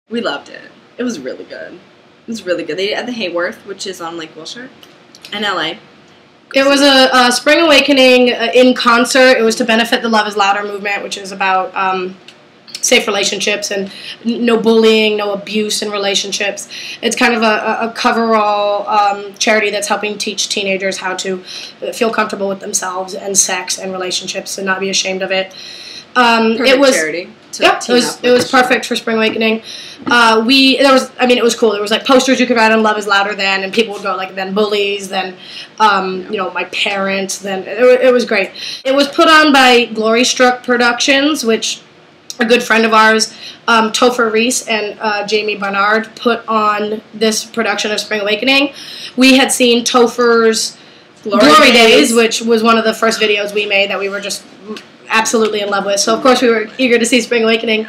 We loved it. It was really good. It was really good. They did it at the Hayworth, which is on Lake Wilshire in LA. It was a Spring Awakening in concert. It was to benefit the Love is Louder movement, which is about safe relationships and no bullying, no abuse in relationships. It's kind of a coverall charity that's helping teach teenagers how to feel comfortable with themselves and sex and relationships and not be ashamed of it. Perfect charity. Yeah, it was perfect for Spring Awakening. It was cool. There was like posters you could write on Love is Louder then, and people would go like, then bullies, then, my parents, then, it was great. It was put on by Glory Struck Productions, which a good friend of ours, Topher Reese and Jamie Barnard, put on this production of Spring Awakening. We had seen Topher's Glory Days, which was one of the first videos we made that we were just absolutely in love with. So, of course, we were eager to see Spring Awakening.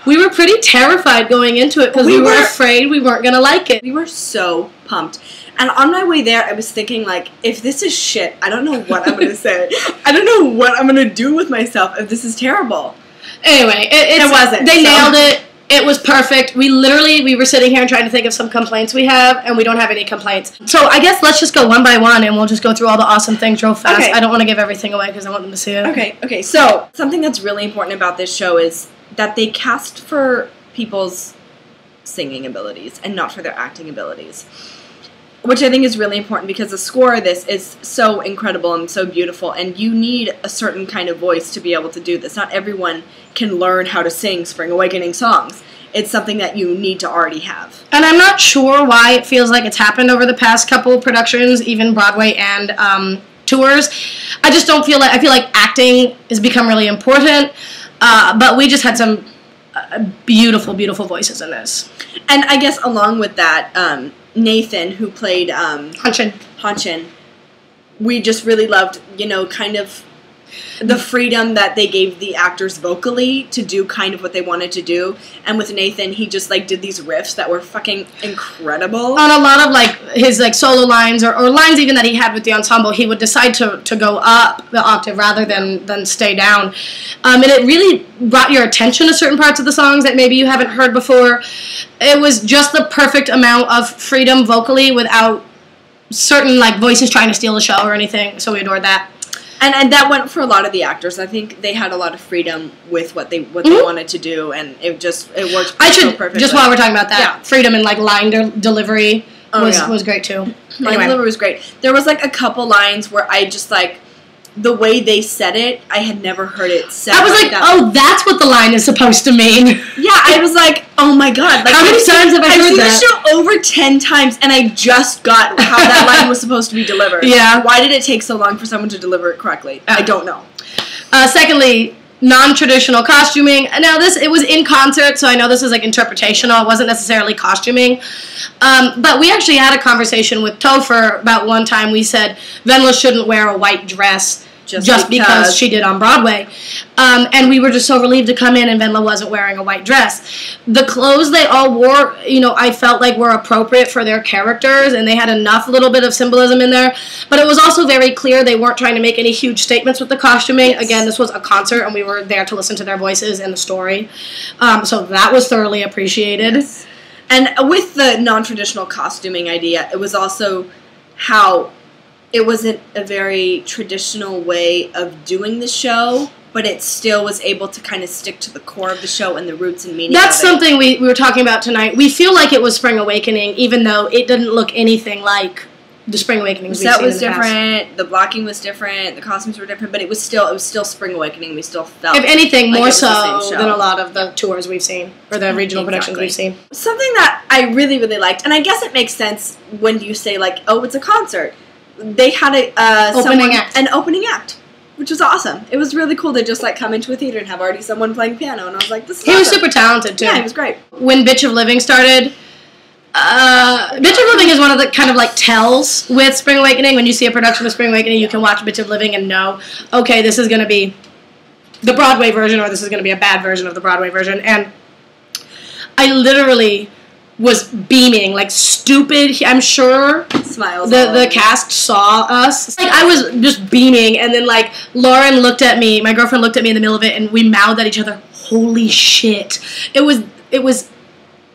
We were pretty terrified going into it because we were afraid we weren't going to like it. We were so pumped. And on my way there, I was thinking, like, if this is shit, I don't know what I'm going to say. I don't know what I'm going to do with myself if this is terrible. Anyway, it wasn't. They nailed it. It was perfect. We were sitting here and trying to think of some complaints we have, and we don't have any complaints. So I guess let's just go one by one, and we'll just go through all the awesome things real fast. Okay. I don't want to give everything away because I want them to see it. Okay. So something that's really important about this show is that they cast for people's singing abilities and not for their acting abilities, which I think is really important because the score of this is so incredible and so beautiful, and you need a certain kind of voice to be able to do this. Not everyone can learn how to sing Spring Awakening songs. It's something that you need to already have. And I'm not sure why it feels like it's happened over the past couple of productions, even Broadway and tours. I just don't feel like, I feel like acting has become really important, but we just had some beautiful, beautiful voices in this. And I guess along with that, Nathan, who played Hanchin, we just really loved, kind of the freedom that they gave the actors vocally to do kind of what they wanted to do. And with Nathan, he just did these riffs that were fucking incredible. On a lot of his solo lines or lines even that he had with the ensemble, he would decide to go up the octave rather than stay down. And it really brought your attention to certain parts of the songs that maybe you haven't heard before. It was just the perfect amount of freedom vocally without certain voices trying to steal the show or anything. So we adored that. And that went for a lot of the actors. I think they had a lot of freedom with what they wanted to do, and it worked so perfectly. Just while we're talking about that, freedom in line delivery was great too. Line delivery was great. There was a couple lines where I just the way they said it, I had never heard it said. I was oh, that's what the line is supposed to mean. Yeah, I was oh my god. How many times have I heard that? I've seen the show over 10 times, and I just got how that line was supposed to be delivered. Yeah. Why did it take so long for someone to deliver it correctly? I don't know. Secondly, non-traditional costuming. Now, it was in concert, so I know this is interpretational. It wasn't necessarily costuming. But we actually had a conversation with Topher about one time. We said Venla shouldn't wear a white dress just because she did on Broadway. And we were just so relieved to come in and Venla wasn't wearing a white dress. The clothes they all wore, I felt were appropriate for their characters, and they had enough little bit of symbolism in there. But it was also very clear they weren't trying to make any huge statements with the costuming. Yes. Again, this was a concert, and we were there to listen to their voices and the story. So that was thoroughly appreciated. Yes. And with the non-traditional costuming idea, it was also how it wasn't a very traditional way of doing the show, but it still was able to kind of stick to the core of the show and the roots and meaning That's something we were talking about tonight. We feel like it was Spring Awakening, even though it didn't look anything like the Spring Awakening we've seen in the past. The set was different, the blocking was different, the costumes were different, but it was still Spring Awakening. We still felt, if anything, more so than a lot of the tours we've seen, or the regional productions we've seen. Something that I really, really liked, and I guess it makes sense when you say, oh, it's a concert. They had an opening act, which was awesome. It was really cool to just come into a theater and have already someone playing piano, and I was this is awesome. He was super talented too. Yeah, he was great. When Bitch of Living started, Bitch of Living is one of the kind of tells with Spring Awakening. When you see a production of Spring Awakening, you can watch Bitch of Living and know, okay, this is going to be the Broadway version, or this is going to be a bad version of the Broadway version. And I literally was beaming stupid. I'm sure smiles. The cast saw us. I was just beaming, and then Lauren looked at me. My girlfriend looked at me in the middle of it, and we mouthed at each other. Holy shit! It was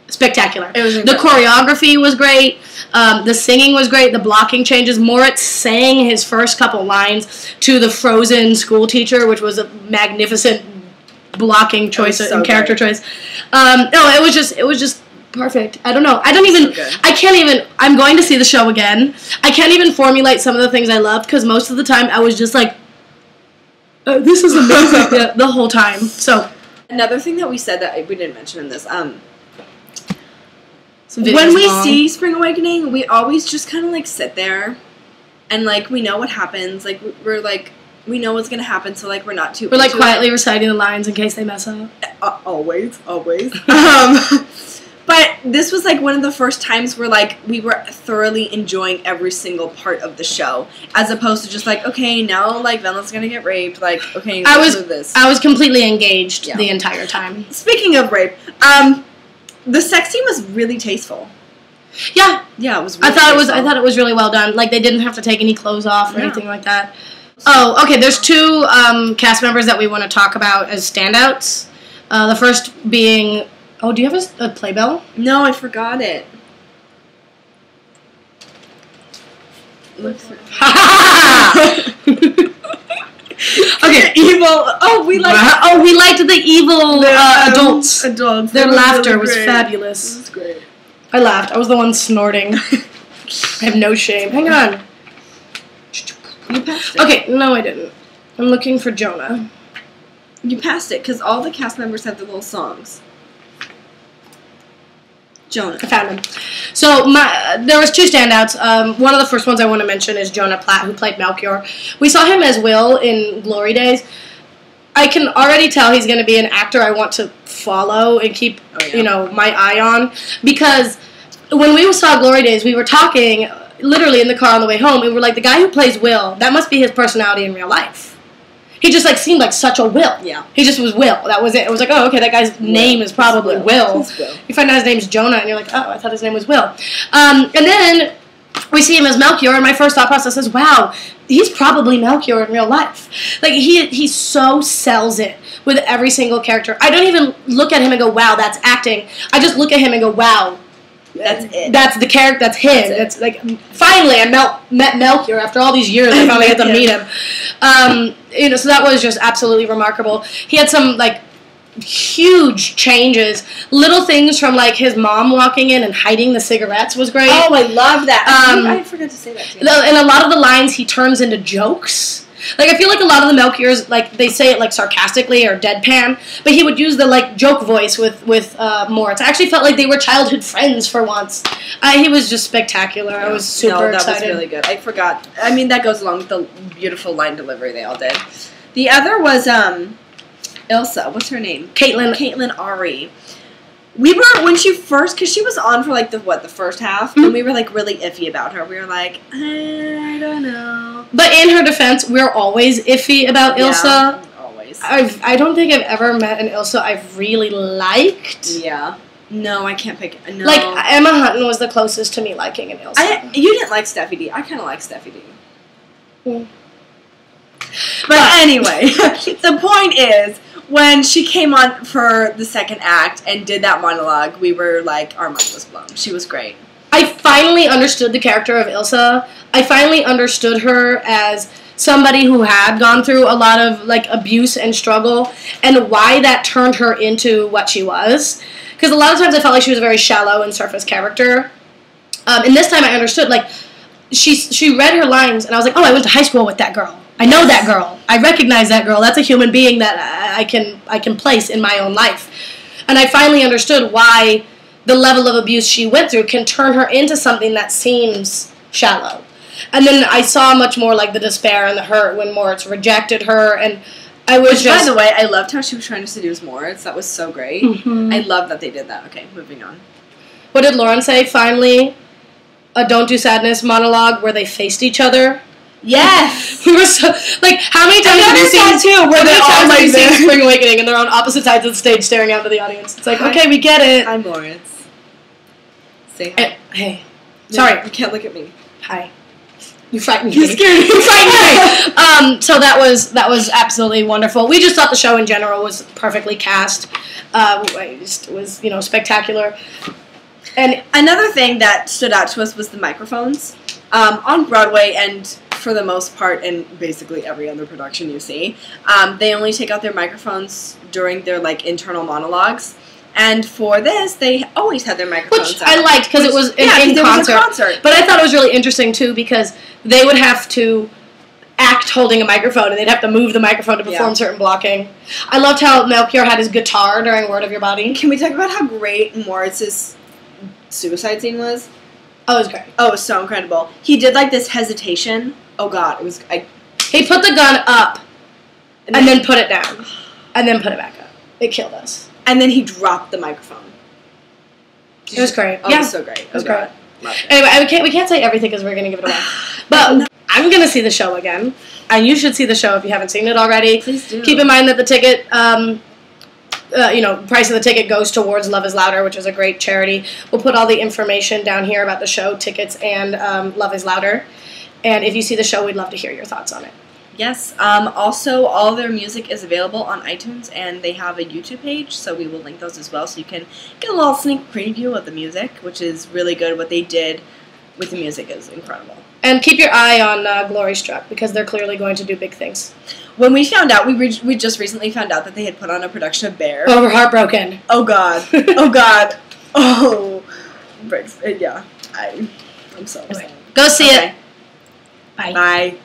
spectacular. It was the incredible. choreography was great. The singing was great. The blocking changes. Moritz sang his first couple lines to the Frozen school teacher, which was a magnificent blocking choice and character choice. No, it was just perfect. I don't know. I'm going to see the show again. I can't even formulate some of the things I loved because most of the time I was just like, this is amazing the whole time. So another thing that we said that we didn't mention in this, videos when we long. see Spring Awakening, we always just kind of like sit there and like we know what happens. Like we're like we know what's gonna happen, so like we're not too. We're like quietly reciting the lines in case they mess up. Always. But this was like one of the first times where like we were thoroughly enjoying every single part of the show, as opposed to just like, okay, now like Venla's gonna get raped. Like, okay, I was completely engaged the entire time. Speaking of rape, the sex scene was really tasteful. Yeah, it was. Really I thought it was really well done. Like they didn't have to take any clothes off or anything like that. Oh, okay. There's two cast members that we want to talk about as standouts. The first being. Oh, do you have a playbill? No, I forgot it. Okay, evil. Oh, we liked the evil adults. Adults. Their laughter was fabulous. It was great. I laughed. I was the one snorting. I have no shame. Hang on. You passed it. Okay, no, I didn't. I'm looking for Jonah. You passed it because all the cast members have their little songs. Jonah. I found him. So there was two standouts. One of the first ones I want to mention is Jonah Platt, who played Melchior. We saw him as Will in Glory Days. I can already tell he's going to be an actor I want to follow and keep, my eye on. Because when we saw Glory Days, we were talking literally in the car on the way home, and we're like, the guy who plays Will, that must be his personality in real life. He just, like, seemed like such a Will. Yeah. He just was Will. That was it. It was like, oh, okay, that guy's name is probably Will. You find out his name's Jonah, and you're like, oh, I thought his name was Will. And then we see him as Melchior, and my first thought process is, wow, he's probably Melchior in real life. Like, he so sells it with every single character. I don't even look at him and go, wow, that's acting. I just look at him and go, wow, that's it. That's the character. That's him. That's like finally I met Melchior after all these years. I finally got to meet him. So that was just absolutely remarkable. He had some like huge changes. Little things from like his mom walking in and hiding the cigarettes was great. Oh, I love that. I forgot to say that too. And a lot of the lines he turns into jokes. Like, I feel like a lot of the Melchiors, like, they say it, like, sarcastically or deadpan, but he would use the, like, joke voice with Moritz. I actually felt like they were childhood friends for once. He was just spectacular. I was super excited. That was really good. I forgot. I mean, that goes along with the beautiful line delivery they all did. The other was, Ilsa. What's her name? Caitlin Ari. We were, when she first, because she was on for, like, the first half, and we were, like, really iffy about her. We were like, I don't know. But in her defense, we're always iffy about Ilsa. Yeah, always. I don't think I've ever met an Ilsa I've really liked. Yeah. No, I can't pick, no. Like, Emma Hutton was the closest to me liking an Ilsa. You didn't like Steffi D. I kind of like Steffi D. But anyway, the point is, when she came on for the second act and did that monologue, we were like, our mind was blown. She was great. I finally understood the character of Ilsa. I finally understood her as somebody who had gone through a lot of like abuse and struggle, and why that turned her into what she was. Because a lot of times I felt like she was a very shallow and surface character. And this time I understood, like, she read her lines, and I was like, oh, I went to high school with that girl. I know that girl. I recognize that girl. That's a human being that I can place in my own life. And I finally understood why the level of abuse she went through can turn her into something that seems shallow. And then I saw much more like the despair and the hurt when Moritz rejected her, and I was by the way, I loved how she was trying to seduce Moritz. That was so great. Mm-hmm. I love that they did that. Okay, moving on. What did Lauren say? Finally, a Don't Do Sadness monologue where they faced each other. Yes! We were so, like, how many times have you seen Spring Awakening and they're on opposite sides of the stage staring out to the audience? It's like, okay, we get it. Hi, Moritz. Say hi. Hey. No, sorry. You can't look at me. Hi. You frightened me. You scared me. You frightened me. So that was absolutely wonderful. We just thought the show in general was perfectly cast. It was, spectacular. And another thing that stood out to us was the microphones. On Broadway and for the most part in basically every other production you see, they only take out their microphones during their like internal monologues. And for this, they always had their microphones which I liked because it was in was a concert. concert. But I thought it was really interesting too because they would have to act holding a microphone and they'd have to move the microphone to perform certain blocking. I loved how Melchior had his guitar during Word of Your Body. Can we talk about how great Moritz's suicide scene was? Oh, it was great. Oh, it was so incredible. He did like this hesitation. Oh God, it was. He put the gun up and then put it down and then put it back up. It killed us. And then he dropped the microphone. It was great. Oh, yeah, it was so great. It was great. Anyway, we can't say everything because we're going to give it away. But I'm going to see the show again. And you should see the show if you haven't seen it already. Please do. Keep in mind that the ticket, price of the ticket goes towards Love is Louder, which is a great charity. We'll put all the information down here about the show, tickets, and Love is Louder. And if you see the show, we'd love to hear your thoughts on it. Yes. Also, all their music is available on iTunes, and they have a YouTube page, so we will link those as well, so you can get a little sneak preview of the music, which is really good. What they did with the music is incredible. And keep your eye on Glory Struck, because they're clearly going to do big things. When we found out, we just recently found out that they had put on a production of Bear. Oh, we're heartbroken. Oh, God. Oh, God. Oh. Breaks. Yeah. I'm so upset. Go see it. Bye. Bye.